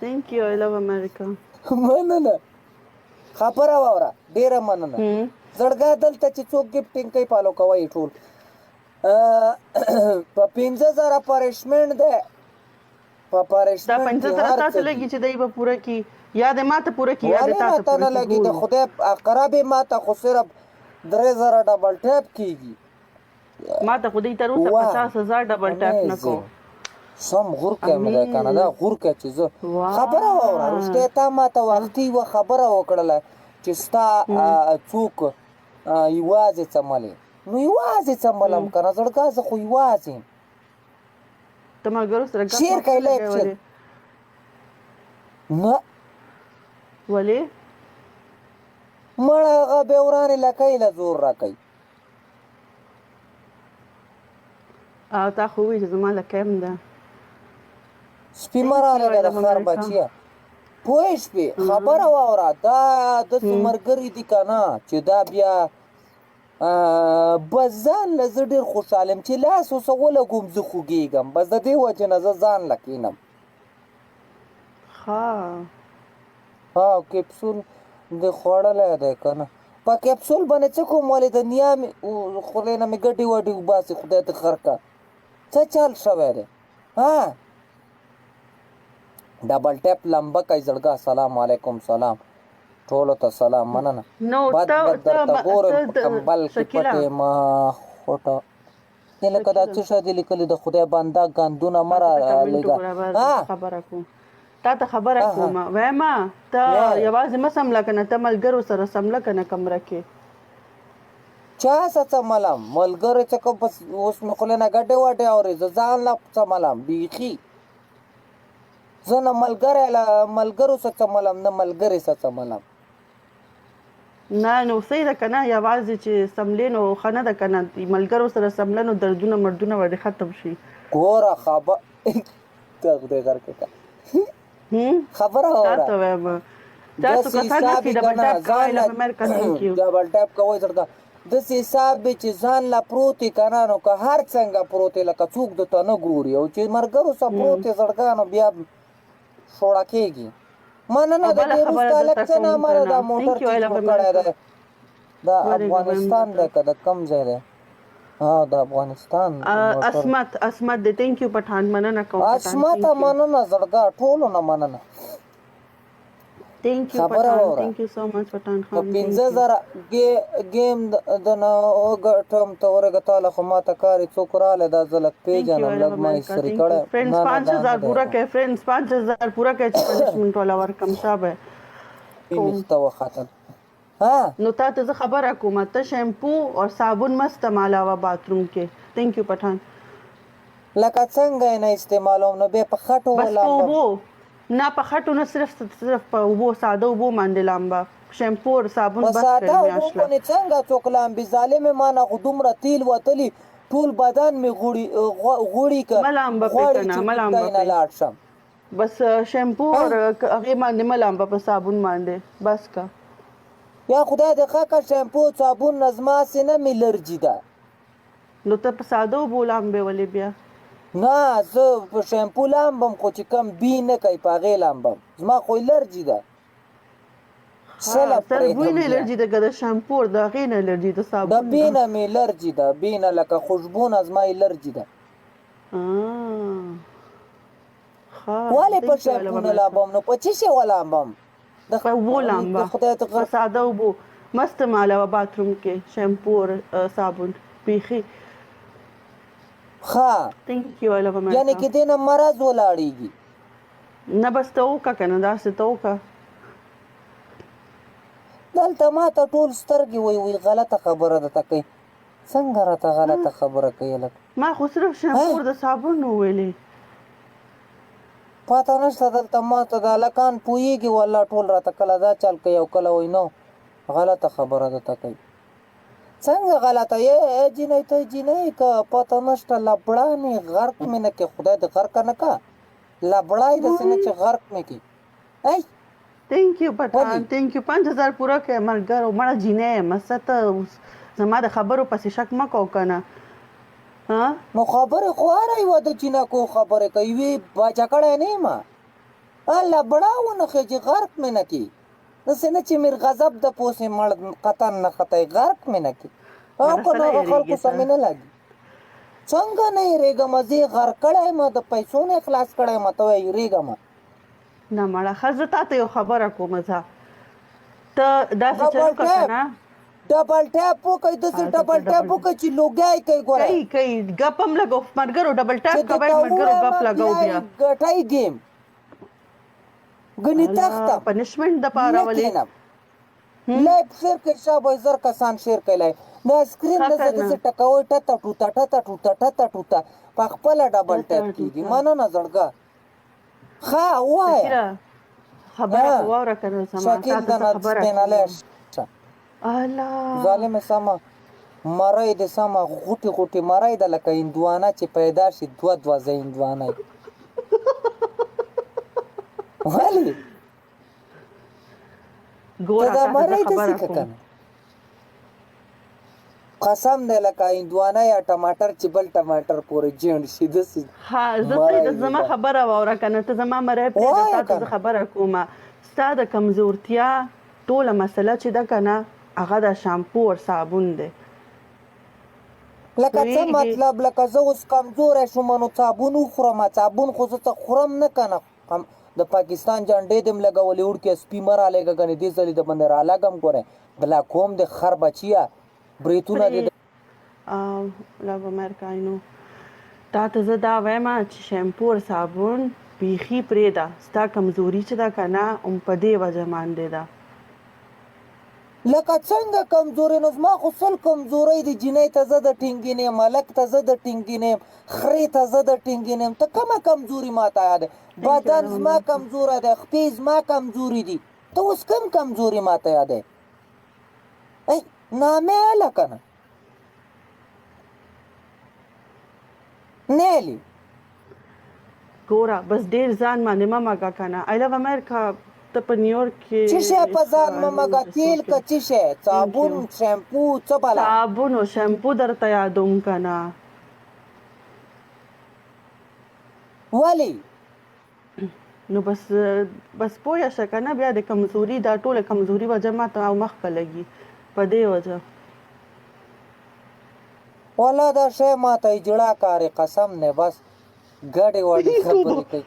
Thank you. I love America. مننه خبره واوره ډیره مننه زړګا دلته چې څوک ګفټینګ کوي فالو کوئ ټول په 15000 پارشمنټ ده په دا پارشمنټ 50,000 تاسو لګي چې دای په پوره کی یا د ماته پوره کی یا د تاسو پوره نه لګي د خدای اقرب ماته خو صرف 3000 ډبل ټیپ کیږي ماته خو دې تر اوسه 50,000 ډبل ټیپ نکو سم غور کې مده کنه دا غور کې چې خبره واوره رښتیا ته ماته وختي و خبره وکړله چې ستا څوک یوازې څملې نو یوازې څملم کنه زړګا زه خو یوازې ته ملګرو سره شیر کوي لایف شیر نه ولې مړه هغه به ورانې لکۍ له زور راکوي او تا خو وایي چې زما لکۍ ده سپی مه رانغې د خر بچیه پوه شوې خبره واوره دا داسې ملګري دي که نه چې دا بیا بس ځان له زه ډېر خوشحاله یم چې لاس اوسه ولګوم زه خوږېږم بس د دې وجې نه زه ځان له کښېنم ها کپسول دې خوړلی دی که نه په کپسول باندې څه کوم ولې د نیا مې خولې نه مې ګډې وډې وباسي خدای ته خر که څه چل شوی دی ها ډبل ټیپ لمبه کوي زړګا سلام علیکم سلام ټولو ته سلام مننه بد بد درته ګورم په کمبل کې پټې ما خوټه دې لکه دا څه شی دې لیکلي د خدای بنده ګندونه مه رالېږه خبره کوم تا ته خبره کوم وایم ته یوازې مه سمله که نه ته ملګرو سره سمله که نه کمره کې چا څه څملم ملګرو څه کوم بس اوس مې خولې نه ګډې وډې اورې زه ځان له څملم بیخي زه نه ملګرو څه څملم نه ملګرې څه څملم نه نو صحیح ده که نه یوازې چې سملې نو ښه نه ده که نه ملګرو سره سمله نو دردونه مردونه ورې ختم شي ګوره خبره خدای غرقې که خبره واوره تاسو وایم تاسو کسان کې ډبل ټاپ کوئ له امریکا ثانک یو ډبل ټاپ کوئ زړګا داسې حساب دی چې ځان له پروت یې که نه نو که هر څنګه پروت یې لکه څوک درته نه ګوري او چې ملګرو سره پروت یې زړګا نو بیا شوړه کېږي مننه د دې وروسته لږ څه نه منه دا موټر چې جوړ کړی دی دا افغانستان دی که د کوم ځای دی د افغانستان اسمت دی تhank you پټان مننه کوم اسمته مننه زړګا ټولو نه مننه thank you پټان thank you so much پټان خان 15000 گیم د نه ګټم ته ورګه تعالی خو ماته کاری څوک رااله دا زلک پیجنم لګ ما سری کړه فرینډز 5000 پورا کې فرینډز 5000 پورا کې چې پنشمنت والا ورکم صاحب ہے مستوى ختم ها نو تا ته خبره کوم ته شیمپو او صابون مست استعمالوا باتروم کې thank you پټان لکه څنګه نه استعمالوم نو به په خټو ولا نه په خټو نه صرف په وبو ساده وبو باندې لامبا شیمپو او صابون بس ساده وبو نه څنګه څوک لامبي ظالم ما نه غدومره تیل وتلی ټول بدن می غوړی ک ملامبا پکنه ملامبا نه لاړ شم بس شیمپو او هغه باندې ملامبا په صابون باندې بس کا یا خدای دې خاکه شیمپو صابون نظما سینه می لرجی ده نو ته په ساده وبو لامبه ولې بیا نه زه په شیمپو لامبم خو چې کم بی نه کوي په هغې لامبم زما خو الرجي ده سر بوی نه الرجي ده که د شیمپو د هغې نه الرجي د صابون د بی نه مې الرجي ده بی نه لکه خوشبو نه زما الرجي ده ولې په شیمپو نه لامبم نو په څه شی ولامبم په اوبو لامبه په ساده اوبو مست مالوه باتروم کې شیمپو او صابون بیخي ها thank you I love America یعنی کې دینه مرض ولاړیږي نه بس ته وکه کنه داسې ته وکه دلته ما ته ټول سترګې وی غلطه خبره ده کوي څنګه راته غلطه خبره کوي لکه ما خو صرف شیمپو د صابون ویلې پاته نشته دلته ما ته د لکان پویږي والله ټول راته کله دا چل کوي او کله وای نو غلطه خبره ده کوي څنګه غلطه یې جنې ته جنې که پته نشته لبړانې غرق مې نه کې خدای د غرق نه کا لبړای داسې نه چې غرق مې کې ای thank you پټان thank you 5000 پورا کې ملګرو مړه جنې مسته زما د خبرو پسې شک مکو کنه نو خبره خو هره یو د چینه کو خبره کوي وی باچا کړه نه ما الله بړاونه خېجې غرق مې نه کی داسې نه چې میر غضب د پوسې مړ قطن نه خطی غرق مې نه کی او که سره نو خلکو یریږي سمې نه لګي څنګه نه یېرېږم زه غرق کړی یم د پیسو نه خلاص کړی یم ته وایې یېرېږم نه مړه ښه زه تا ته یو خبره کوم زه ته داسې چل وکړه که نه ډبل ټاپ وکړئ داسې ډبل ټاپ وکړئ چې لوګی کوي ګوره کوي ګپ هم لګو ملګرو ډبل ټاپ کوئ ملګرو ګپ لګو بیا ګټئ گیم ګنې تخته پنشمنټ دپاره ولې لایک شیر کړئ شابه زر کسان شیر کوي لایک دا سکرین داسې داسې ټکوئ ټته ټوته ټته ټوته ټته ټوته په خپله ډبل ټاپ کېږي مننه زړګه ښه ووایه خبره واوره که نه زما شکیل د نسبینالی الله ظالمې سمه مرۍ د سمه غوټې غوټې مرۍ ده لکه هندوانه چې پیدا شي دوه دوه زه هندوانه ولې ګوره دا تا مرۍ ته داسې خبره که کوم که نه قسم دی لکه هندوانه یا ټماټر چې بل ټماټر پورې جینډ شي داسې ها زه ته زما خبره واوره که نه ته زما مرۍ پرېږده تا ته زه خبره کوم ستا د کمزورتیا ټوله مسله چې ده که نه هغه د شامپو او صابون دی لکه څه مطلب لکه زه اوس کمزوری شوم نو صابون وخورم صابون خو زه څه خورم نه که نه د پاکستان جنډې دې م لګولې وړکې سپي مه رالېږه ګنې دې ځلې د باندې رالګم ګورې بلاک هوم د خر بچیه بریتونه دې لو امریکا نو تا ته زه دا وایم چې شیمپو او صابون بیخي پرېږده ستا کمزوري چې ده که نه هم په دې وجه باندې ده لکه څنګه کمزوري نو زما خو سل کمزورۍ دي جینۍ ته زه د ټینګي نه یم ملک ته زه د ټینګي نه یم خرې ته زه د ټینګي نه یم ته کومه کمزوري ما ته یاد بدن زما کمزوره دی خپې زما کمزوري دي ته اوس کوم کمزوري ما ته یادی ای نامې اله که نه نیلی ګوره بس ډېر ځان باندې مه مږه که نه آی لو امریکا ته په نیویورک کې څه شی په ځان مه مږه تیل که څه شی صابون شیمپو څه بلا صابون او شیمپو درته یادوم که نه ولې نو بس پوه شه که نه بیا د کمزوري دا ټوله کمزوري وجه ما ته او مخ په لګي په دې وجه والا دا شی ما ته اجړا کارې قسم نه بس ګډې وډې خبرې کوي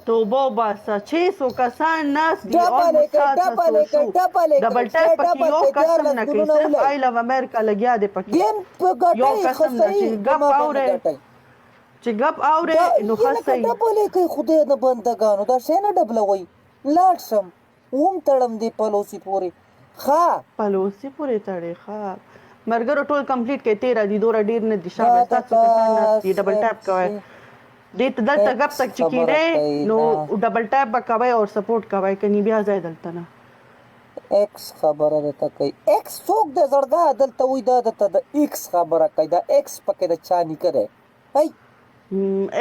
توبه وباسه 600 کسان ناس دي ډبل ټاپ پکې یو قسم نه کوي صرف آی لو امریکا لګیا دی پکې گیم په یو ګټې قسم نه چې ګپ اورې نو ښه صحیح ډبلې کوي خدای نه بندګانو دا شی نه ډبلوئ لاړ شم اوم تړم دی پلوسي پورې ښه پلوسي پورې تړې ښه مرګرو ټول کمپلیټ کوي 13 دي دوره ډیر نه دي شابه تاسو کسان ناست دي ډبل ټاپ کوئ دې ته دلته ګپ تک چې کېدی نو ډبل ټاپ به کوئ او سپورټ کوئ کني بیا ځای دلته نه ایکس خبره درته کوي ایکس څوک د زړګه دلته وایي دا درته د ایکس خبره کوي دا ایکس پکې د چا نیکه دی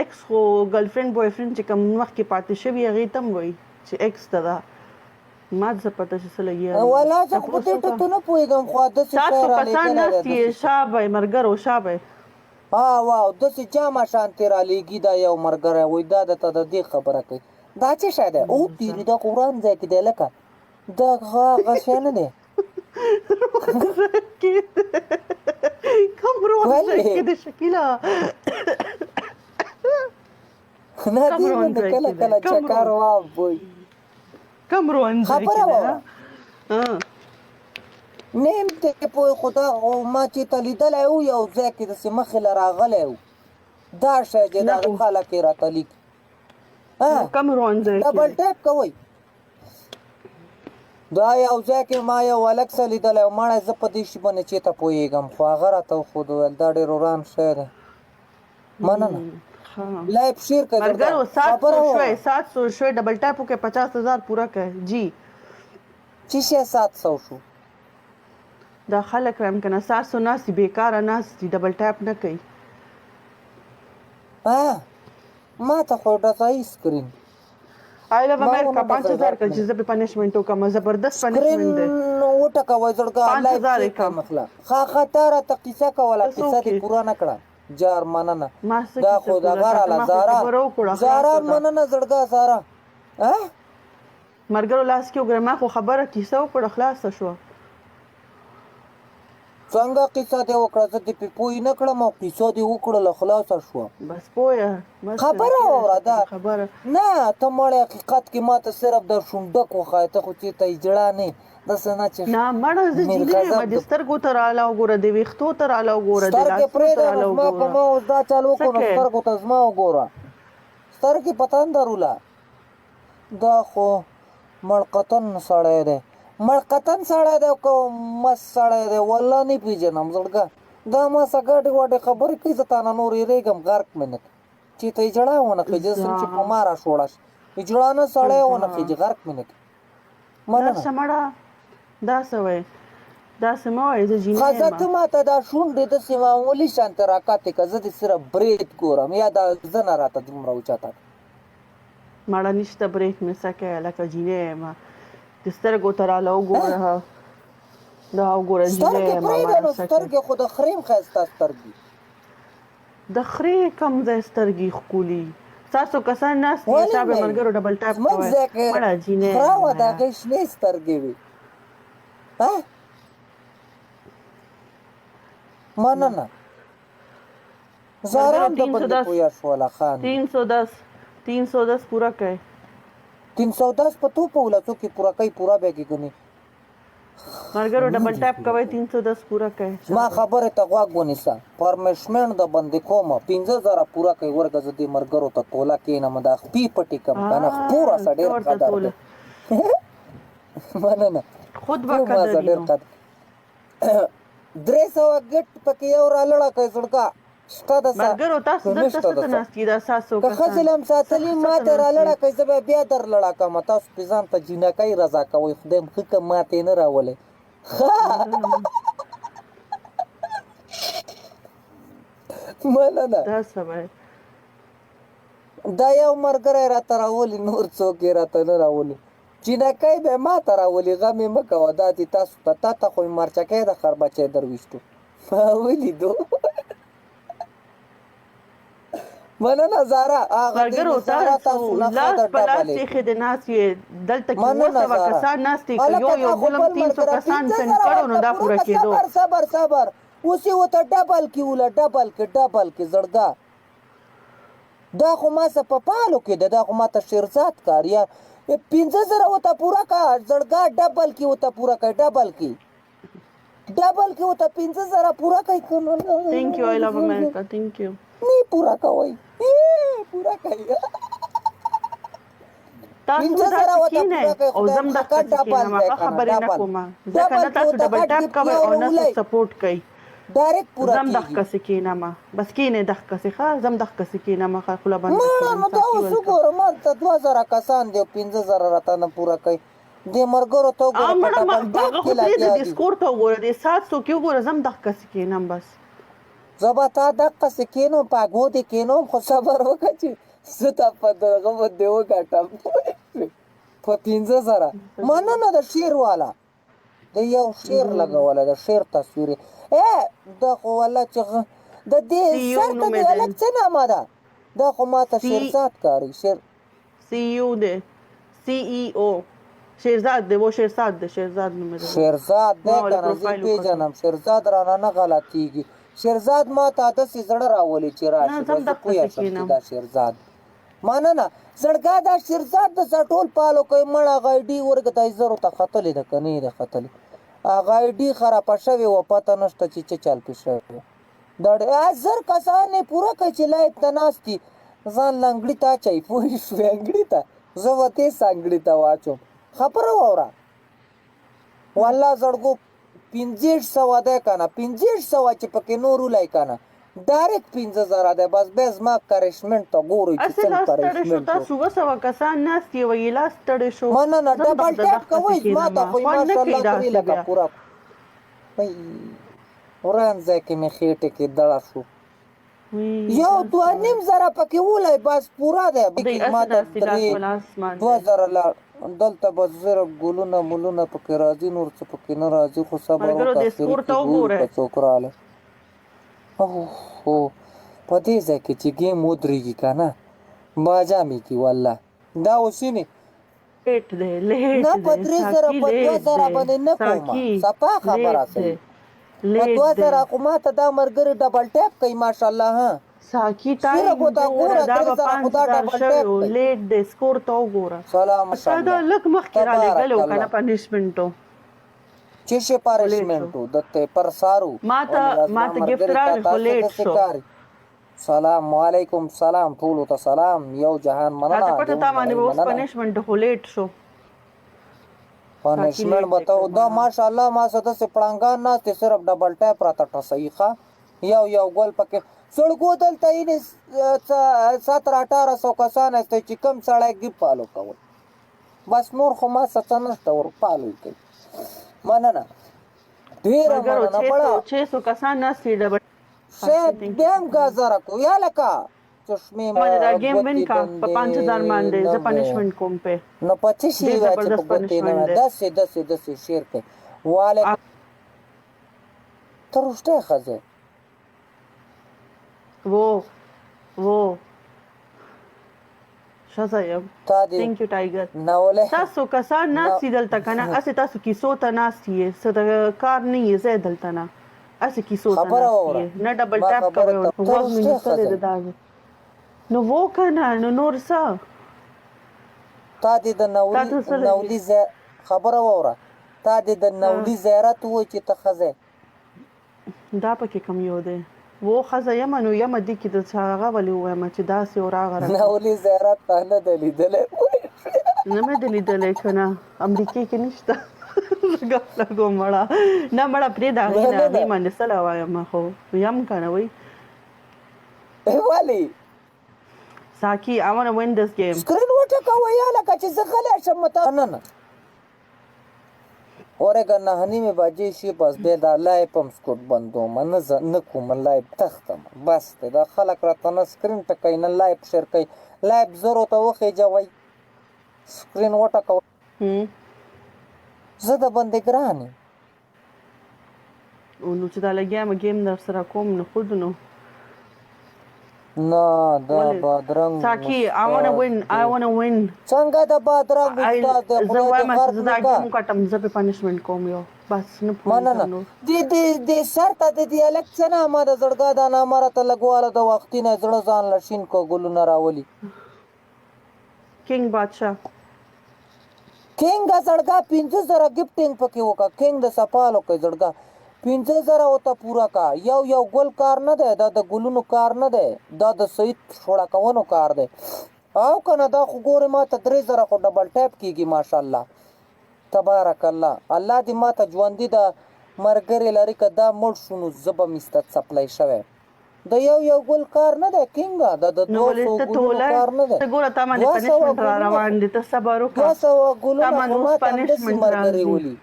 ایکس خو ګرل فرینډ بوای فرینډ چې کوم مخکې پاتې شوي هغې ته هم وایي چې ایکس ته ده ما څه پته چې څه لګیا والا زه خو په دې ټکو نه پوهېږم خو داسې شی کسان ناست یې شابه مرګرو شابه واو داسې جامه شانتې رالیږي دا یو ملګری وایي دا درته د دې خبره کوي دا څه شی دی او تیرې دا خو وران ځای کې دی لکه دا هغه شی نه دی کوم روان ځای کې دی شکیله نه دې باندې کله کله چکر وابوي کم روان ځای کې دی نیم ته پوه خدا او ما چې ته لیدلی و یو ځای کې داسې مخې له راغلی و دا شی دی دا خلک یې راته لیکي کم روان ځای کې ډبل ټاپ کوئ دا یو ځای کې ما یو هلک څه لیدلی و مړی زه په دې شي باندې چېرته پوهېږم خو هغه راته وښود وویل دا ډېر وران شی دی مننه لایف شیر کړئ مرګرو 700 شوی ډبل ټاپ وکړئ 50,000 پوره کړئ جی چې شی 700 شو دا خلک وایم که نه 700 ناست دي بېکاره ناست دي ډبل ټاپ نه کوي ما ته خو ډزایي سکرین آی لو امریکا 5000 کړه چې زه پې پنشمنټ وکړم زبردست پنشمنټ دی وټکوئ زړګه لایف شیر کړئ مخله ښه ته راته قیصه کوله قیصه دې پوره نه کړه جار مننه ما څه دا کیسه خو د کوله غره تا له ته ما خو خبره وکړه زارا خلاصه ده. مننه زړګا زارا ملګرو لاس کې وګوره ما خو خبره کیسه وکړه خلاصه شوه. څنګه قصه دې وکړه زه دې پې پوه نه کړم او قصه دې وکړله خلاصه شوه بس پوهه بس خبره واوره دا خبره نه ته مړی حقیقت کې ما ته صرف د شونډک وښایه ته خو چېرته یې جړه نه داسې نه چې نه مړه زه جینۍ یم د سترګو ته راله وګوره د ویښتو ته راله وګوره د سترګې لاسونو ته پرېږده راله نو زما په وګوره ما اوس دا چل وکړو نو څه سترګو ته زما وګوره سترګې په تندروله دا خو مړقتن سړی دی مړقتن سړی دی که مست سړی دی والله نه پېژنم زړګه دا ما سه ګډې وډې خبرې کوي زه تانه نور یېرېږم غرق مې نه چې ته یې جړه ونه خېجي زه چې په ما راښوړه شي جړه نه سړی ونه خېجي غرق مې نه مننه درشه مړه داسې وایي داسې مه وایي زه جینۍ ښځه یم ته ماته دا شونډې داسې معمولي شانته راکاتې که زه دې صرف برید ګورم یا دا زه نه راته دومره اوچته مړه نشته بریک مې څه کوې لکه جینۍ یم د سترګو ته راله وګوره دا وګوره جینۍ سترګې یم پرېږده نو سترګې خو د خریم ښایسته سترګې د خرې کم ځای سترګې ښکلي ستاسو کسان ناست دي ولې صاحب نه؟ ملګرو ډبل ټاپ زموږ کوئ ځای کې مړه جینۍ خره وه یم د هغې شنې سترګې وي مننه زارا هم د بندې پویه شوله خاندي 310 پورا کوي 310 په تو په ولسو کې پوره کوي پوره بیا کې ګنې ملګرو ډبل ټاپ کوئ 310 پورا کوي ما خبرې ته غوږ ونیسه پرمیشمنټ د بندې کومه 15,000 پوره کوي ورګه زه دې ملګرو ته توله کښېنم دا خپې پټې کم که نه پوره څه ډېر قدر دی مننه خود به قدر نو 300 ګټ پکې یو رالړه کوي زړګه شته د ملګرو تاسو دلته څه ناست دي دا تاسو که ښځې لم ساتلي ما ته رالړه کوي زه به بیا در لړه کوم تاسو پې ځان ته جینکۍ رضا کوئ خدای م ښه که ما ته یې نه راولئ مننه دا سبا دا یو ملګری راته راولي نور څوک یې راته نه راولي جینکۍ به ما ته راولي غم یې مه کوه دا دي تاسو ته تا ته خو مې مرچکی د خربچی درویشتو ما ولیدو مننه زارا ملګرو تاسو لاس په لاس ایښې د ناست یې دلته کې 200 کسان ناست دي که یو بل هم 300 کسان سند کړو نو دا پوره کېدو صبر اوس یې ورته ډبل کې وله ډبل کې زړګا دا خو ما څه په پالو کې ده دا خو ما ته شیرزاد کار یا 15,000 ورته پوره که زړګا ډبل کې ورته پوره کوي ډبل کې ورته 15,000 پوره کوي Thank you I love America thank you نه پوره کوي پوره کوي تاسو دا کینه او زم د خبرې نه کوم ځکه نه تاسو ډبل ټاپ کوئ او نه سپورټ کوئ ډایرکټ پوره زم دغه کسې کینم بس کینې دغه کسې ښه زم دغه کسې کینم خپله باندې نو دا اوس وګوره ما ته 2,000 کسان دي 15,000 راته نه پوره کوي دې ملګرو ته وګوره په ډبل ټاپ کې د ډسکورډ ته وګوره د 700 کې وګوره زم دغه کسې کینم بس زه به تا دقسې کینوم په اګو دې کینوم خو صبر وکړه چې زه تا په دغه باندې وګټم په 15,000 مننه د شعر والا د یو شعر لګولی د شعر تصویر دا خو والله چې د دې سر ته د هلک څه نامه ده دا خو ما ته شیرزاد کاري CEO دی CEO شیرزاد دی و شیرزاد دی شیرزاد نوم دی شیرزاد دی که نه زه پېژنم شیرزاد رانه نه غلطېږي شیرزاد ما ته داسې زړه راولي چې راشي به زه پوه شم چې دا شیرزاد مننه زړګا دا شیرزاد د څه ټول پالو کوي مړه هغه آی ډي ورګه دا زرو ته ختلې ده که نه یې ده ختلې هغه آی ډي خرابه شوې وه پته نشته چې څه چل پې شوی دا زر کسان یې پوره کوي چې لایق ته ناست دي ځان لنګړي ته اچوي پوه شوې انګړي ته زه به تېز انګړي ته واچوم خبره واوره والله زړګو 500 دی که نه 500 چې پکې نور ولی که نه ډایرکټ 15,000 دی بس بیا زما کرشمنټ ته ګورئ چې څنګه کرشمنټ تاسو 200 کسان ناست یې وایي لاس ټړی شو مننه ډبل ټاپ کوئ ما ته خو ماشاءالله درې لکه پوره وران ځای کې مې خېټې کې دړه شو 2,500 پکې ولی بس پوره دی ما ته 2,000 لاړ دلته به زره ګلونه ملونه پکې راځي نور څه پکې نه راځي خو صبر وکړه څوک راغلی په دې ځای کې چې ګیم ودرېږي که نه باجا مې کي والله دا اوسینې لیټ دی لیټ نه په دی 3000 ساقي په لیټ 2000 دی باندې نه کومه ساقي صفا خبره لیټ دی صحیح په لیټ 2000 دی خو ماته دا ملګري ډبل ټیپ کوي ماشاءالله ها ساقي صرف ټایم وتا ګوره دا 3000 به خو دا 5000 ډبل ټیپ شوی کوي لیټ دی سکور ته وګوره سلام تا دا ماشاءالله لږ مخکې رالېږلی و که نه تبارک پنشمنټو چې شي پارشمنټو دته پر سارو ماته ګفت راغی خو لیټ شو سلام علیکم سلام ټولو ته سلام یو جهان مننه راته پټه تا باندې به اوس پنشمنټ خو لیټ شو پنشمنټ بتاو دا ماشاءالله ما څه داسې پړانګان ناستې صرف ډبل ټیپ راته ټسوي ښه یو ګول پکې سړکو دلته یې 17-1800 کسان هسته چې کم سړی ګیپ فالو کول بس نور خو ما څه نشته ور فالو کوي مننه ډېره مننه پړه 600 کسان ناستې ډبل شاید بیم گازاره کو یا لکه چشمه باندې دا گیم وین کا په 5000 باندې زه پنشمنٹ کوم په نو پچې شي چې په ګوتې نه 10 شیر کوي والے ترشته خزه वो شزایم thank you tiger نوله تاسو کسان ناس دلته کنه اسه تاسو کیسو ته ناس یې څه د کار نه یې زه دلته نه اسه کیسو ته نه ډبل ټاپ کوي وګ مې ستل د داغ نو وو کنه نو نور څه تا دې د نولي خبره وره تا دې د نولي زیارت و چې ته خزه دا پکې کم یو دی वो خزه یم نو یم دي کې د هغه ولې وایم چې دا سي اور هغه نولي زیارت نه د لیدلې نه مې د لیدلې کنه امریکای کې نشته لګو مړه نه مړه پرې دا نه باندې سلا وایم خو یم کنه وای والی ساقي I want to win this game سکرین وټه کوي یا لکه چې زه غلې شم مته نه اورګه نه نیمه بجې شي بس به دا لایپ هم سکوت بندو من نه کوم لایپ تختم بس دا خلک راته نه سکرین ټکای نه لایپ شیر کوي لایپ زرو ته وخی جوړي سکرین وټه کوي زه د بندې ګرانی نو چې دا لګیا ما گیم در سره کوم نه خود نو نه دا بادرنګ ساقي I want to win څنګه دا بادرنګ استاد زه وایم چې دا گیم کټم زه په پنشمنٹ کوم یو بس نه مننه دې شرط د دې الکشن ما د زړګا دا نه مرته لګواله د وخت نه زړه ځان لشین کو ګلونه راولي کینګ بادشاہ کینګ زړګا 15000 گیفټینګ پکې وکا کینګ د سپالو کې زړګا 15000 وته پورا کا یو ګل کار نه ده دا د ګلونو کار نه ده دا د سید شوړه کوونو کار ده او کنه دا خو ګوره ما ته 3000 خو ډبل ټیپ کیږي ماشاءالله تبارک الله الله دې ما ته ژوندۍ د مرګري لري کدا مړ شونو زبه مستت سپلای شوه د یو ګل کار نه ده کینګا د 200 ګل کار نه ده ګوره تا باندې پنشمنٹ روان دي ته صبر وکړه 200 ګل ما پنشمنٹ مرګري ولي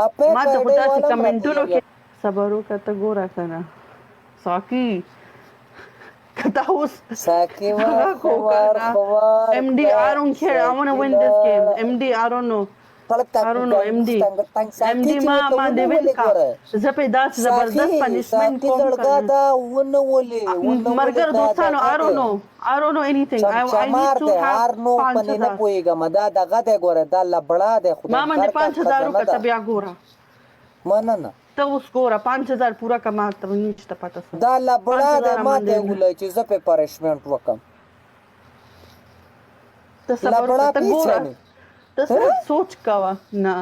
ما ته خدا چې کمنټونو کې صبر وکړه ته ګوره کنه ساقي کتا اوس ساقي خبر MD I don't care I want to win this game MD I don't know MD ما دې وین کا زه په داس زبردست پنشمنٹ کوم دا ونه ولې مرګر دوستانو I don't know anything I need to have 5000 نه پويګم دا دغه د ګوره دا لبړه د خدای ما باندې 5000 کته بیا ګوره مننه ته اوس ګوره 5000 پورا کما ته نشته پته دا لبړه د ما ته ولې چې زه په پرشمنټ وکم ته صبر ته ګوره ته سوچ کاوه نه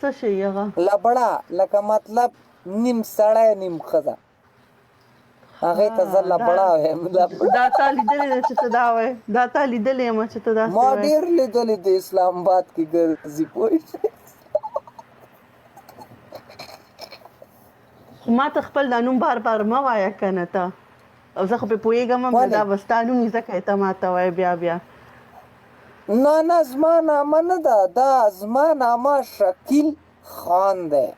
څه شي هغه لبړه لکه مطلب نیم سړی نیم خزه هغه ته زه لبړه وایم دا تا لیدلې چې ته دا وای دا تا لیدلې ما چې ته دا ما ډیر لیدلې د اسلام آباد کې ګرځي پوه ما ته خپل د نوم بار ما وایا کنه ته او زه خو په پوهېږم دا وستانو مې ځکه ته ما ته وای بیا نه زمانه منه دا زمانه ما شکیل خان ده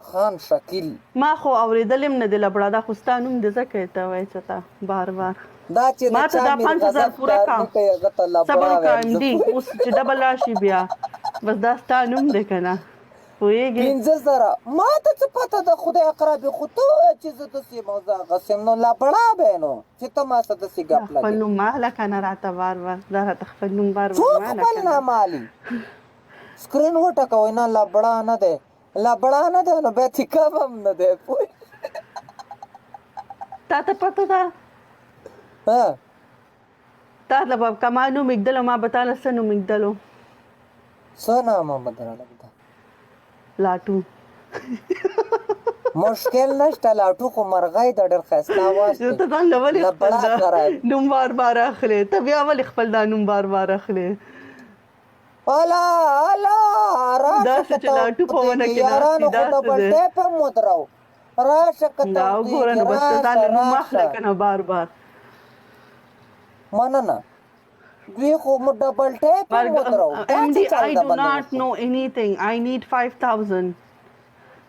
خان شکیل ما خو اورېدلم نه دی لبړه دا خو ستا نوم دی ځکه ته وای چې ته بار دا چې ما ته دا 5000 پورا کا صبر وکړه MD اوس چې ډبل راشي بیا بس دا ستا نوم دی کنه پوهېږې 15,000 ما ته څه پته ده خدای اقرب خو ته ووایه چې زه داسې موضوع سیم نو لا بړا به نو چې ته ما سره داسې ګپ خپل لګې نوم مه هله که نه راته بار بار دا راته خپل نوم بار بار څوک مه هله خپل که نه نام علي سکرین وټکوئ نه لا بړا نه دی لا بړا نه دی نو بیا تی کم هم نه دی پوه تا ته پته ده ها تا ته به که ما نوم ایږدلو ما به تاله څه نوم ایږدلو څه نامه به درله ده لاټو مشکل نشته لاټو خو مرغۍ د ډېر ښایسته آواز ته ځان له ولې لا خپل بړا دا خراب نوم بار بار اخلې ته بیا ولې خپل دا نوم بار بار اخلې الا داسې چې لاټو په ونه کې یارانو ناست خو دي، ډبل داسې دی. ټیپ هم ودرو راشه که دا وګوره نو بس ته ځان له نوم اخله که نه بار بار مننه دوی خو مو ډبل ټیپ هم ودرو MD, I do not know anything. I need 5,000.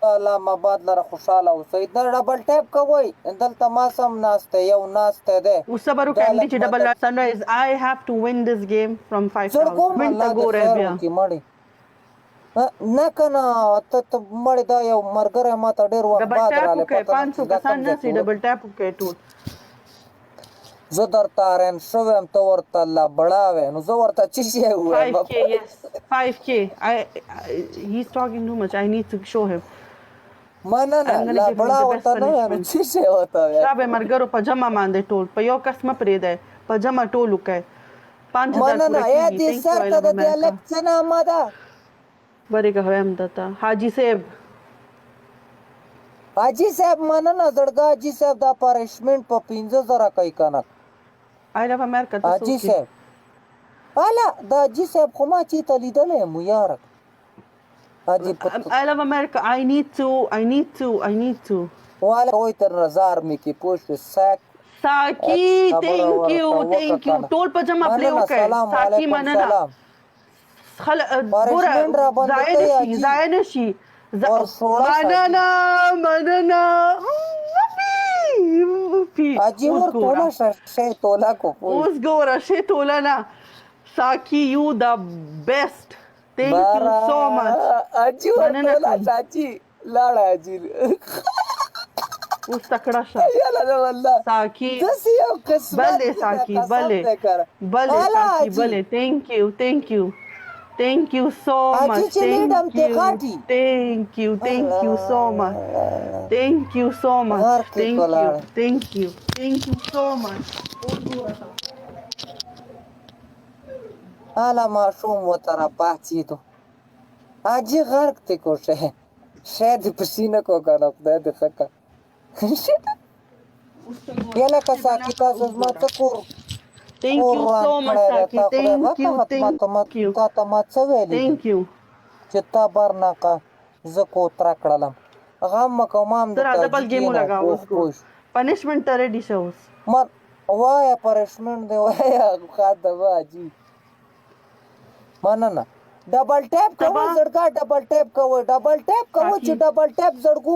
الله مباد لره خوشاله اوسئ دا ډبل ټیپ کوئ دلته ما سم ناسته یو ناسته دی اوس صبر وکړه MD چې ډبل سنرایز I have to win this game from 5,000. زړګوم من الله ته د ګوره خیر بیا وکړي مړې نه که نه ته مړې دا یو ملګری ما ته ډېر وخت ډبل بعد ټاپ رالی وکړئ پته نه 500 چې دا کسان کوم ځای ناست دي، کې ډبل ټاپ وکړئ ټول زه درته ارین شوی یم ته ورته لا بړا وې نو زه ورته څه شی ووایم 5K, yes. 5K. He's talking too much. I need to show him. مننه I'm gonna لا give him بړا the best ورته نه وایم punishment. څه شی ورته وایم شابه مرګرو په جمع باندې ټول په یو کس مه پرېږدئ په جمع ټول وکړئ 5,000 مننه پوره یا کېږي. دې Thank you, سر I ته love د America. دیالکت څه نامه ده بریګه هم دته حاجی صاحب حاجي صاحب مننه زړګا حاجي صاحب دا پارشمنټ په 15,000 کوي کنه I love America. حاجي صاحب الا دا حاجي صاحب خو ما چې ته لیدلی یم یاره حاجي I love America. I need to. واله وای تر نظر مې کې پوښ ساک ساکی thank you ټول په جمع پلی وکړئ ساکی مننه ګوره ضایع نشي مننه حاجي ورته شی تولا کو اوس ګوره شی توله نه ساکی یو د بیسټ thank you so much حاجي ورته چاچی لاړه حاجي اوس تکړه شه یالا دا والله ساکی داسې یو قسمت بلې ساکی بلې ساکی بلې thank you so much thank you so much حالا ماشوم وتره پاڅېدو حاجي غرق دی کو شاید پسینه کو کنه خدای دې ښه کړه یا لکه ساکي تاسو زما څه کور thank you so much ساکی thank you تا ته ما څه ویلي thank you چې تا برناقه زه کوتره کړلم غم مه کوه ما هم ته راځه بل ګیم ولګوه اوس پنشمنټ ته ریډي شه اوس وایه پرشمنټ دی وایه خاده به حاجي مننه ډبل ټیپ کوئ زړګا ډبل ټیپ کوئ چې ډبل ټیپ زړګو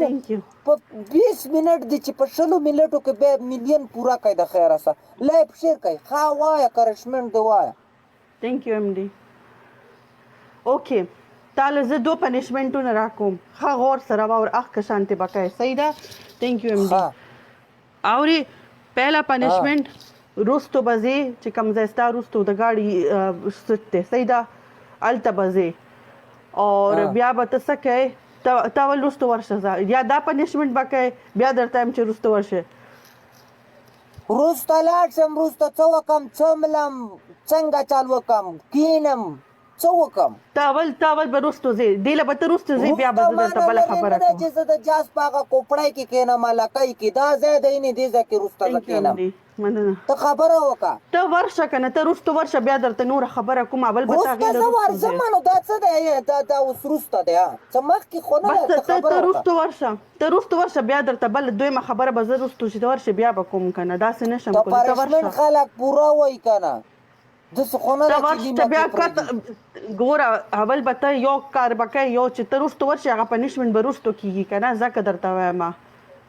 په 20 منټ دی چې په 20 منټو کې به میلیون پورا کوي د خیره سره لایف شیر کوي ښه وایه کرشمنټ دی وایه thank you MD اوکې تاله زه 2 پنشمنټونه راکوم ښه غور سره واور اخ که شانتې به کوې صحیح ده thank you MD اورې پهلا پنشمنټ روستو به ځې چې کوم ځای ستا روستو د ګاډي سټ دی صحیح ده هلته به ځې اور بیا به ته څه کوې ته ول روستو ورشه یا دا پنشمنټ به کوې بیا درته یم چې روستو ورشې وروسته لاړ شم وروسته څه وکړم څملم څنګه چال وکړم کینم څه وکړم تاول به روستو ځې دې له به ته روستو ځې بیا به زه درته بله خبره کوم چې زه د جاس په هغه کوپړی کې کښېنم لکۍ کې دا ځای دی نه دې ځای کې وروسته زه کښېنم مننه ته خبره وکړه ته ورشه که نه ته روستو ورشه بیا درته نوره خبره کوم اول به وروسته زه ورځم نو دا څه دی دا اوس وروسته دی څه مخکې خو نه دی ته خبره وکړه ته روستو ورشه بیا درته بله دویمه خبره به زه روستو چې ته ورشې بیا به کوم که نه داسې نشم ته پرشمنټ خلک پوره وایي که نه داسې خو نه ده چې ته بیا ګوره اول به ته یو کار به کوې یو چې ته روستو ورشې هغه پنشمنټ به روستو کېږي که نه ځکه درته وایم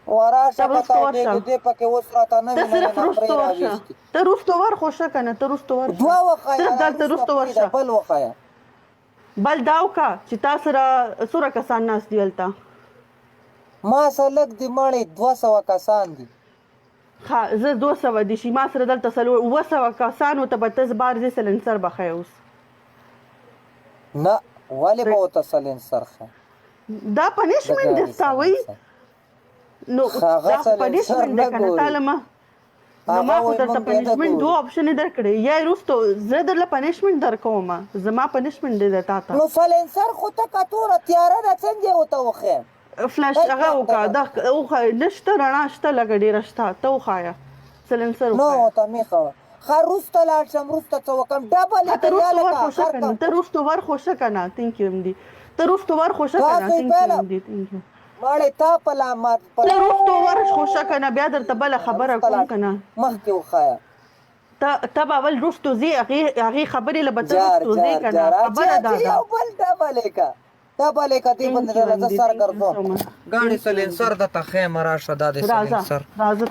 وراشه پته دې پکې اوس راته نه ته صرف روستو ورشه ته روستو ورخوشه که نه ته روستو ورشه دوه وښایه صرف دلته روستو ورشه بل وښایه بل دا وکړه چې تا سره څومره کسان ناست دي هلته ما سره لږ دي مړې 200 کسان دي ښه زه 200 دي شي ما سره دلته 700 کسانو ته به ته بار ځې سلنسر به ښیې اوس نه ولې به ورته سلنسر ښه دا پنشمنټ دی ستا وایي نو دا خو پنشمنټ دی که نه تاله ما نو ما خو درته پنشمنټ دوه آپشنې درکړې یا یې وروسته زه درله پنشمنټ درکوم زما پنشمنټ دی تا ته نو سلنسر خو ته کتوره تیاره ده څنګه یې ورته وښیم فلاش هغه وکړه دا وښایه نشته رڼا شته لږه ډېره شته ته وښایه سلنسر نو ورته مې ښه ښه وروسته لاړ شم وروسته څه وکړم ډبل یې ته وروسته ورخوشه که نه تھینک یو امدي ته وروسته ورخوشه که نه تھینک یو امدي تھینک یو مړې تا په لامت ته وروسته ورخوشه که نه بیا درته بله خبره کوم که نه مخکې وښایه ته به اول وروسته ځې هغې خبرې له به ته وروسته ځې که نه خبره دا ده یو بل ډبل یې که ډبل یې که دې باندې درته زه سر ګرځوم ګاڼې سلنسر درته ښیم راشه دا دې سلنسر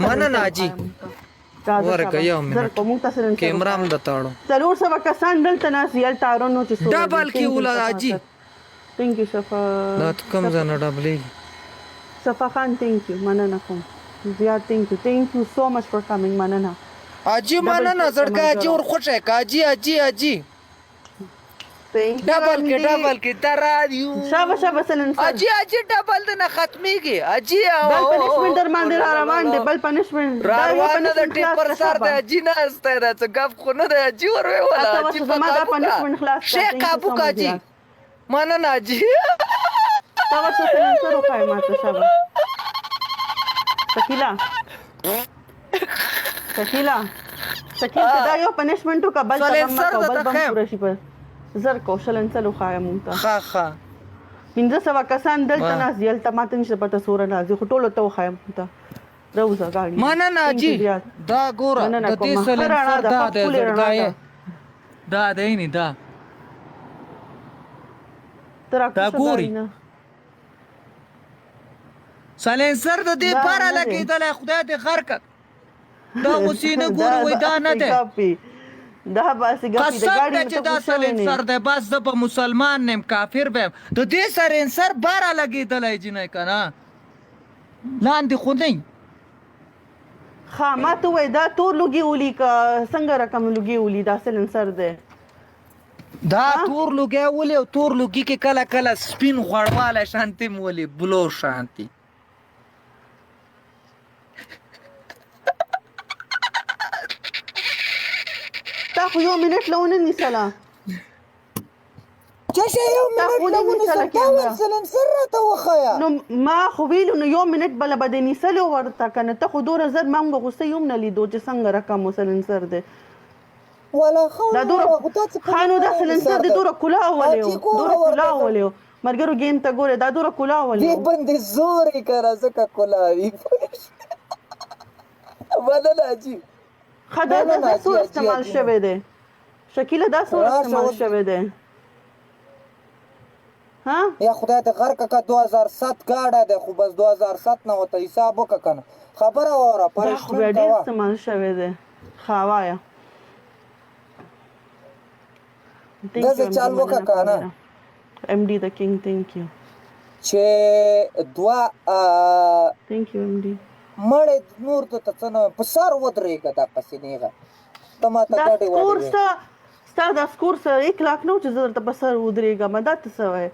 مننه حاجي ورکه یو منټ کیمرا هم درته اړو 400 کسان دلته ناست دي هلته اړونو چې څوک ډبل کې وله حاجي تھینک یو شفا دا کوم ځای نه ډبلېږي شفا خان تھینک یو مننه کوم زیات تھینک یو سو مچ فار کمینګ مننه حاجي مننه زړګی حاجي ورخوښی که حاجي ډبل کې درادیو شابه سلنسر حاجي ډبل د نه ختمېږي حاجي بل پنشمنټ در باندې را روان دی بل پنشمنټ را روان د ټیپر سر د حاجي ناستی دا څه ګپ خو نه دی حاجي ور ویوله حاجي دا پنشمنټ خلاص شیخ کابو که حاجي مننه حاجي تا ورته سلنسر وښایه ماته شابه شکیل ته دا یو پنشمنټ وکړه بل ته هم مه کوه بل به هم پوره شي په زر کو سلنسر وښایه مونږ ته ښه 500 کسان دلته ناست دي هلته ما ته نشته پته څومره ناست دي خو ټولو ته وښایه مونږ ته راوځه ګاډي مننه حاجي دا ګوره د دې سلنسر دا دی زړګی دا دی نه دا دا ګوري سلنسر د دې پاره لګېدلی خدای دې غر کړ دا اوسې نه ګورو وایي دا نه دی دا باسي ګپي د قسم ګاډي ده چې دا سلنسر دی بس زه به مسلمان نیم کافر بیم د دې سلنسر باره لګېدلی جینۍ که نه لاندې خو نه ښه ما ته ووایه دا تور لوګي ولي که څنګه رقم لوګي ولي دا سلنسر دی دا تور لوګی ولي او تور لوګي کې کله کله سپین غوړوالی شانتي م ولي بلو شانتي تا خو یو منټ له ونه نیسله څه شی یو منټ له ونیسه دا ول سلنسر راته وښیه نو ما خو ویلو نو یو منټ بله به دې نیسلی ورته که نه ته خو دومره زر ما موږ غوسه یې هم نه لیدو چې څنګه رقم و سلنسر دی ولا دا دومره نو دا سلنسر دی دومره کلاه ولی و دومره کلاه ولی و ملګرو ګیم ته ګورې دا دومره کلاه ولی دې باندې زور یې که را ځکه کلاه وي مننه حاجي ښه دا څو استعمال شوی دی شکیله دا څو استعمال شوی دی ها یا خدای دې غر که 2007 ګاډی دی خو بس 2007 نه ورته حساب وکړه که نه خبره واوره دا خو بیا ډېر استعمال شوی دی ښه وایه داسې چال وکړه که نه ایم ډي د کینګ تھینک یو چې تھینک یو ایم ډي مړې نور ته څه نه په سر ودرېږه دقسې نیغه ته ماته ګډې وړې ستا دا سکور سره 1 لاک نه و چې زه درته په سر ودرېږم دا ته څه وایې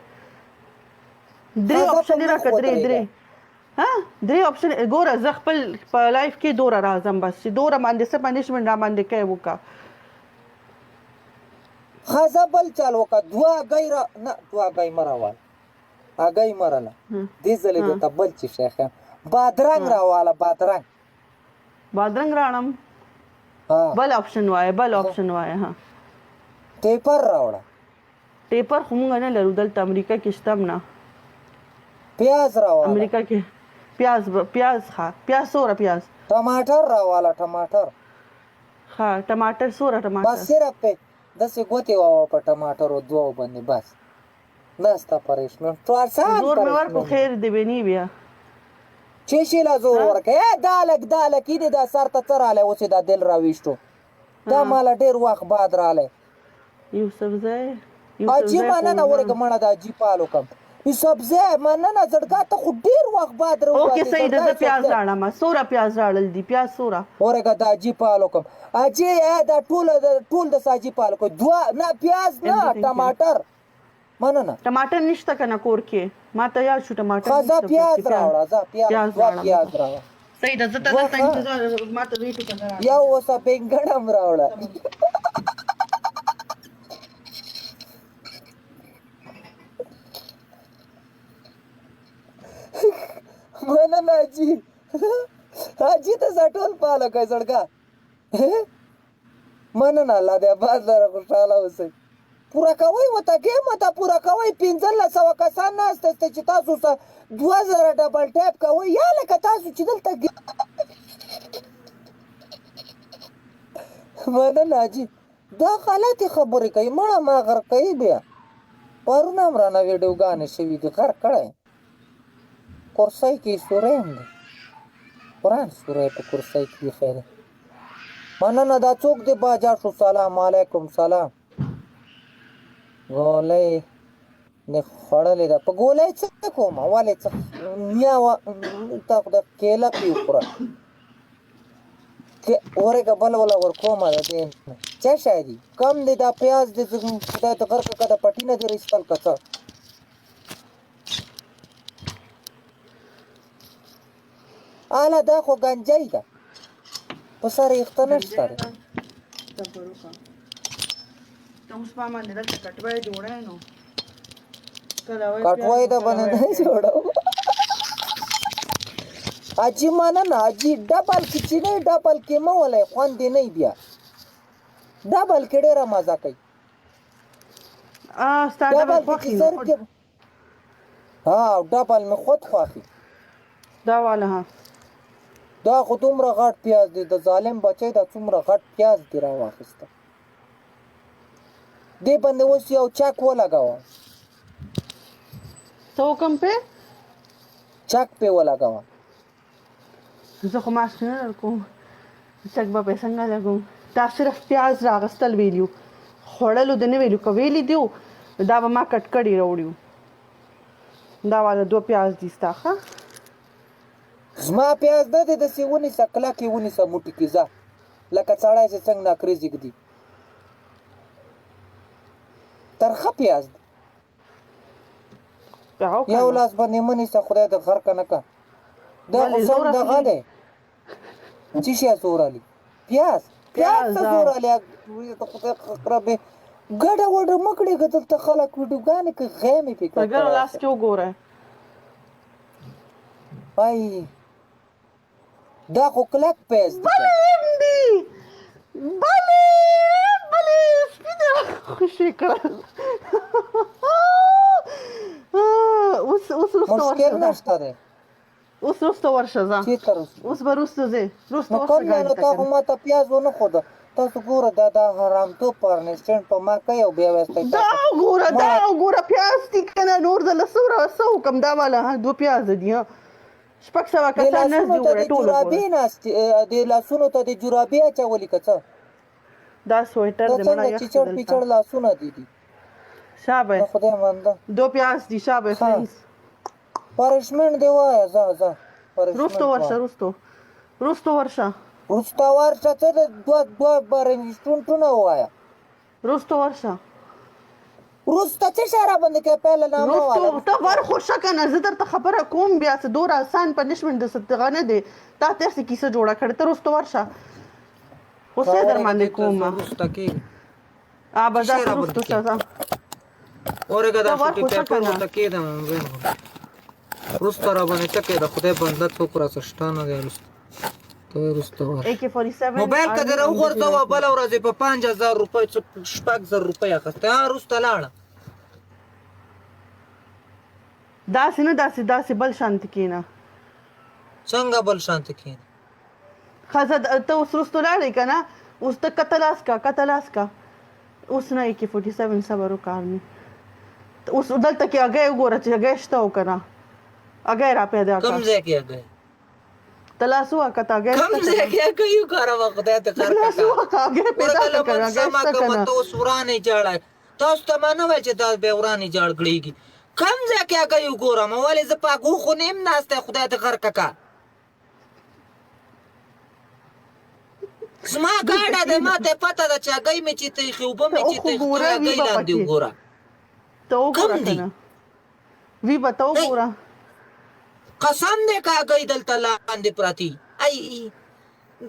درې آپشنې راکړه درې ها درې آپشن ګوره زه خپل په لایف کې دوره راځم بس چې دوره باندې څه پنشمنټ را باندې کوې وکړه ښځه بل چل وکړه دوه ګۍ مه راواله هګۍ مه راله دې ځلې درته بل چې شی ښیم بادرنګ راواله بادرنګ راړم بل آپشن وایه ها ټیپر راوړه ټیپر خو مونږ نه لرو دلته امریکا کې شته هم نه پیاز راواله امریکا کې پیاز پیاز څومره پیاز ټماټر راواله ټماټر څومره ټماټر بس صرف په داسې ګوتې واوه په ټماټرو دوو باندې بس دا ستا پریشمنټ زور مې ورکړو خیر دې بیني بیا چې شي لا زور ورکړه دالک دې دا سر ته څه رالی اوس دا دل راویشتو دا ماله ډېر وخت بعد رالی یوسف زی اجي مننه ورګه مړه د اجي پالو کم ای سبزه مننه زړګا ته خو ډیر وخت بعد اوکې صحیح ده، زه پیاز راړم. سوره پیاز راړل دي، پیاز سوره ورګه د اجي پالو کم اجي دا ټول د ساجي پالو کو دوا نه پیاز نه ټماټر مننه ټماټر نشته کنه کور کې، ما ته یاد شو ټماټر خزا پیاز راوړه ځه پیاز راوړه صحیح ده، زه ته دلته انتظار ما ته ویټ کنه یو وسه بنګړم راوړه مننه اجي اجي ته زټول پاله کوي زړګا مننه الله دې باز لره خوشاله اوسئ پورا کوي وته ګیم ته پورا کوي 1500 کسان ناشته چې تاسو سره 2000 ډبل ټیپ کوي یا لکه تاسو چې دلته مننه اجي دا غلطي خبرې کوي مړه ما غر کوي بیا پرونه مرانه ویډیوګانې شوي دي غر کړی کرسۍ کې سوری هم دی قرآن سوری په کرسۍ کې ایښی دی مننه دا څوک دی باجا شو سلام علیکم سلام ګولۍ دې خوړلې ده په ګولۍ څه کومه ولې څه نیا ته خدای کیله پې وخوره ورګه بل وله ورکومه ده دې څه شی دي کم دی دا پیاز دې خدای ته غرقه که د پټي نه دې رایستل که څه اله دا خو ګنجۍ ده په سر یخته نشته دی کټوای ده باندې نه جوړو اجي مننه اجي ډبل کې چې نه ډبل کې مه ولئ خوند دې نه بیا ډبل کې ډېره مزه کوي ها ډبل مې خود خوښي دا والا ها دا خو دومره غټ پیاز دی د ظالم بچی دا څومره غټ پیاز دی راواخیسته دې باندې اوس یو چک ولګوه څه وکم پې چک پې ولګوه زه خو ماسک نه درکوم چک به پې څنګه لګوم دا صرف پیاز راغستل ویلیو خوړلو د نه ویلیو که ویلی دیو دا به ما کټ کړي راوړیو دا والا 2 پیاز دي ستا ښه زما پیاز نه دی داسې ونیسه کلکې ونیسه موټي کې ځه لکه سړی چې څنګه ناکریز ږدي ترخه پیاز دی یو لاس باندې مه نیسه خدای د غرقه نه که دا خو سم دغه دی چې شی زور علي پیاز ته زور علي خدای ربې ګډه وډه مه کړې که دلته خلک ویډیوګانې کوي غیمې پې کوي اگر لاس کې وګوره ای دا خو کلک پیاز دی بلې سپینه خوشې کړل اوس مشکل نشته دی اوس وروسته ورشه ځه اوس به وروسته ځې وروسته نو کوم دی نو تا خو ما ته پیاز ونه ښوده تاسو ګوره دا حرامتوب پرنسټنټ په ما کوي او بیا ویستی دا وګوره پیاز دي که نه نور زه له څه وکړم دا والا 2 پیاز دي شپږ سوه کسان ناست دي وګوره ټول د لاسونو ته د جرابې اچولي که څه دا سویټر دی مړه یخ چیچړ پیچړ لاسونه دي شابه خدای منده 2 پیاز دي شابه فرینز پرشمنټ دی وایه ځه وروسته ورشه وروسته ورشه ته د دوه برنسټونټونه ووایه وروسته ورشه وروسته څه شی راباندې کوې پهله نامه واله ته ورخوشه که نه زه درته خبره کوم بیا څه دومره آسان پنشمنټ د دغه نه دی تا داسې کیسه جوړه کړې ته وروسته ورشه غصې در باندې کوم بس داسې وروسته شه ځه اورګه دا شو کې پیپر ورته کېدم وروسته راباندې څه کېده خدای بنده څوک راڅه شته نه دی وروسته موبایل که دې راوغورځوه بله ورځ یې په 5000 روپۍ 6000 روپۍ اخیستې وروسته لاړه داسې نه داسې بل شانتې کېنه څنګه بل شانتې کېنه ښځه ته اوس وروسته لاړې که نه اوس ته کته لاس کا اوس نه AK-47 صبر وکړ اوس دلته کې هګۍ وګوره چې هګۍ شته او که نه هګۍ را پیدا کړه کوم ځای کې هګۍ ته لاس ووهه ته هګۍ کوم ځای کې هګۍ وکاروه خدای ته کار لاس ووهه هګۍ پیدا کړه هګۍ شته که نه ته اوس ورانې جاړه تاسو ته ما نه وایي چې دا بیا ورانې جړګړېږي کم ځای کې هګۍ وګورم ولې زه په هګو خو نیم ناستی خدای دې غر ککه زما ګاډه دی ما ته پته ده چې هګۍ مې چې تریخي اوبه مې چې تریخي هګۍ لاندې وګوره ته وګوره کم دي؟ کنه وی به ته وګوره قسم دی که هګۍ دلته لاندې پرتې ای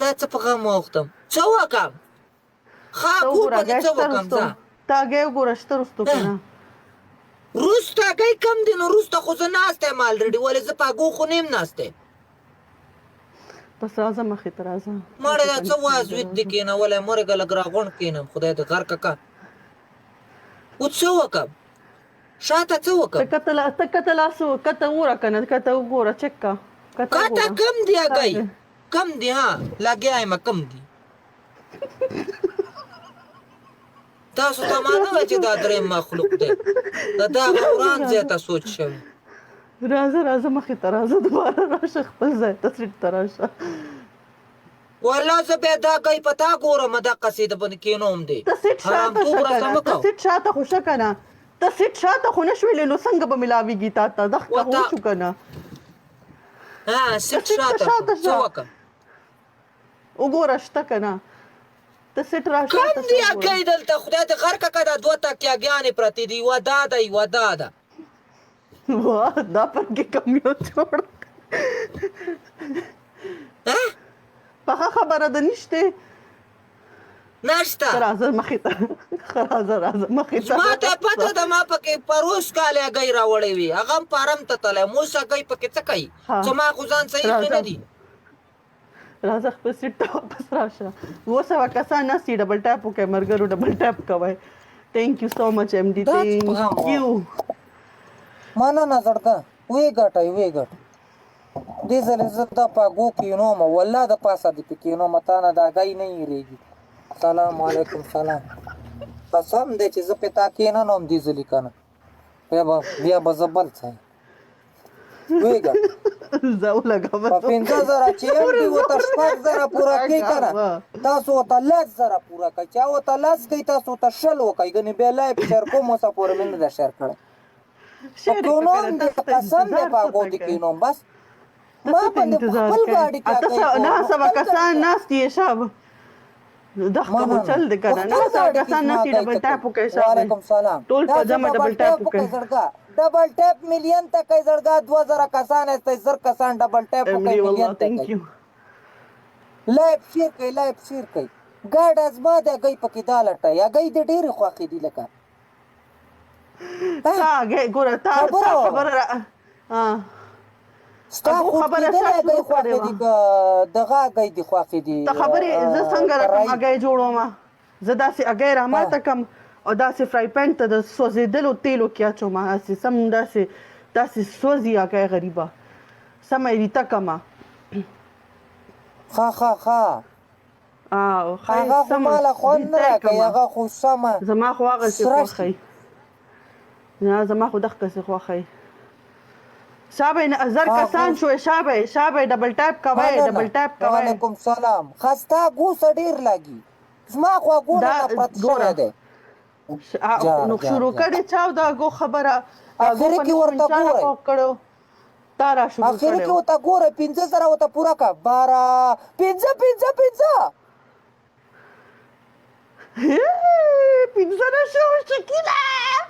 دا څه په غم واوښتم څه وکړم ښه ته کور وګوره باندې څه هګۍ شته وکړم رستو زه ته هګۍ وګوره شته رستو کنه روسته هګۍ کم دي نو روسته خو زه ناستی یم الریډي ولې زه په هګو خو نیم ناستی بس راځه مخې ته راځه مړې دا څه وازوید دي کېنولی مرګه لږ راغونډ کېنم خدای دې غر ککه اوس څه وکړم شاته څه وکړم ته کته لاس کته وګوره کنه کته وګوره چک کا کاته کم دي هګۍ کم دي ها لګیا یم کم دي تاسو ته ما نه وایي چې دا درېیم مخلوق دی د دغه وران ځای ته سوچ شوی راځه مخې ته راځه دوباره راشه خپل ځای ته سیټ ته راشه والله زه بیا دا هګۍ په تا ګورم دقسې د باندې کېنوم دی ته سیټ شاته حرامتوب شه راته کنه مه ته کوه سیټ شاته خو شه کنه ته سیټ شاته خو نه شوې نو څنګه به ملاویږي تا ته دښته خو وته- شو کنه ها سیټ سیټ ته شاته شاته شو شه. څه وکړم وګوره شته کنه ته سیټ راشه کم دي هګۍ دلته خدای دې غر ککه دا دوه تکیاګانې پرتې دي یوه دا ده یوه دا ده واه دا پرګې کم یو جوړ ها پخه خبره ده نشته نشته راځه مخې ته راځه مخې ته ما ته پته ده ما پکې پروس کال هګۍ راوړې وي هغه هم فارم ته تللی هم اوس هګۍ پکې څه کوي ها. زما خو ځان صحیح ښه نه دي راځه خپل سیټ ته واپس راشه 200 کسان ناستي ډبل ټاپ وکړئ ملګرو ډبل ټاپ کوئ تھینک یو سو مچ ایم ډي دا څه تھینک پیغام و؟ یو مننه زړګه ویې ګټئ ویې ګټئ دې ځلې زه دا په هګو کېنوم والله د پاسه دې پې کېنوم تا نه د هګۍ نه هېرېږي سلام علیکم سلام قسم دی چې زه پې تا کېننوم دې ځلې که نه بیا به زه بل څه یم ویې ګټ زه ولګوم په 50,000 چې یم دي ورته 6,000 پوره کوي که نه تاسو ورته 10,000 پوره کوئ چا ورته 10 کوي تاسو ورته 10 وکئ ګنې بیا لایف شیر کوم اوسه پورې مې نه ده شیر کړی په کېنوم دې قسم دی په هګو دې کېنوم بس ما باندې په خپل ګاډي کې نه سبا کسان ناستي شاب دغه مو چل د کنه نه سبا کسان ناستي ډبل ټاپ وکړئ شاب وعلیکم سلام ټول په جمع ډبل ټاپ وکړئ ډبل ټاپ مليون ته کوي زړګا 2000 کسان استای زر کسان ډبل ټاپ امري وکړي والله مليون ته ثانک یو لایف شیر کوي ګاډ ازما د گئی پکې دالټه یا گئی د ډېر خوخې دي لکه تا ګوره تا خبره ستا خبره سره گئی خوخې دي دغه گئی دي خوخې دي ته خبرې زه څنګه راکم اگې جوړوم زه داسې اگې را ماته کم او داسې فرای پین ته د سوځېدلو تیلو کې اچوم هسې سم داسې سوځي اگې غریبه سمه یې ریته کمه ښه هغه خو ماله خوند نه راکوي هغه خو سمه زما خو هغسې خوښوي نه زما خو دغسې خوښوي شابه زر کسان شوې شابه ډبل ټاپ کوئ ډبل ټاپ کوئ وعلیکم سلام خستا ګوسه ډېر لګي زما خو ګوره نفرت شوی دی نو شروع کړې چاو د هغو خبره اخر کې ورته ګورئ تا را شروع کړې اخر کې ورته ګوره 15,000 ورته پوره کړه 12 پنځه نه شو شکیله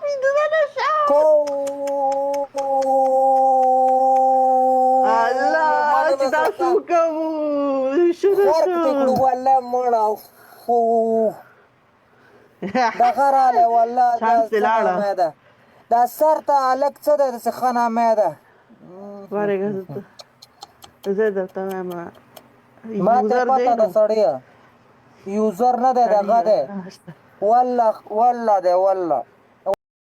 پنځه نه شو الله چې تاسو کوو شروع شو والله مړه دغه رالی والله دا سر ته هلک څه دی داسې ښه نامه ده ورېږه زه درته وایم ما ته پته ده سړیه یوزر نه دی دغه دی والله دی والله